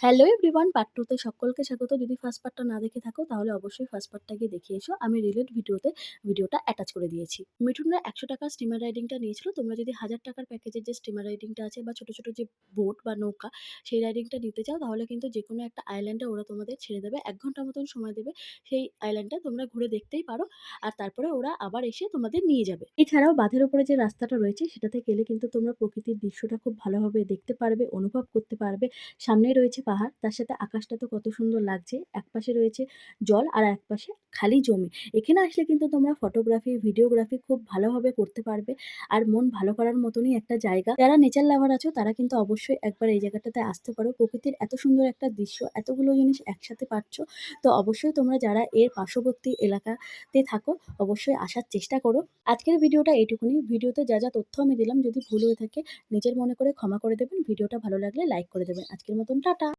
Hello everyone, part 2 তে সকলকে স্বাগত। যদি ফার্স্ট পার্টটা না দেখে থাকো তাহলে অবশ্যই ফার্স্ট পার্টটা গিয়ে দেখে এসো। আমি রিলেট ভিডিওতে ভিডিওটা অ্যাটাচ করে দিয়েছি। মিঠুনরা ৳১০০ স্টিমার রাইডিংটা নিয়েছিল। তোমরা যদি ৳১,০০০ প্যাকেজের যে স্টিমার রাইডিংটা আছে বা ছোট, ছোট যে বোট বা নৌকা সেই রাইডিংটা নিতে চাও তাহলে কিন্তু যেকোনো একটা আইল্যান্ডে ওরা তোমাদের ছেড়ে দেবে। ১ ঘন্টা মতন সময় দেবে। সেই আইল্যান্ডটা তোমরা ঘুরে দেখতেই পারো। আর তারপরে ওরা আবার এসে তোমাদের নিয়ে যাবে। এছাড়াও বাঁধের উপরে যে রাস্তাটা রয়েছে সেটাতে গেলে কিন্তু তোমরা প্রকৃতির দৃশ্যটা খুব ভালোভাবে দেখতে পারবে, অনুভব করতে পারবে। সামনেই রয়েছে পাহাড়, তার সাথে আকাশটা তো কত সুন্দর লাগছে। একপাশে রয়েছে জল আর একপাশে খালি জমি। এখানে আসলে কিন্তু তোমরা ফটোগ্রাফি, ভিডিওগ্রাফি খুব ভালোভাবে করতে পারবে। আর মন ভালো করার মতনই একটা জায়গা। যারা নেচার লাভার আছো তারা কিন্তু অবশ্যই একবার এই জায়গাটাতে আসতে পারো। প্রকৃতির এত সুন্দর একটা দৃশ্য, এতগুলো জিনিস একসাথে পাচ্ছ। তো অবশ্যই তোমরা যারা এর পার্শ্ববর্তী এলাকাতে থাকো অবশ্যই আসার চেষ্টা করো। আজকের ভিডিওটা এইটুকুনি। ভিডিওতে যা, যা তথ্য আমি দিলাম যদি ভুল হয়ে থাকে নিজের মনে করে ক্ষমা করে দেবেন। ভিডিওটা ভালো লাগলে লাইক করে দেবেন। আজকের মতন টাটা।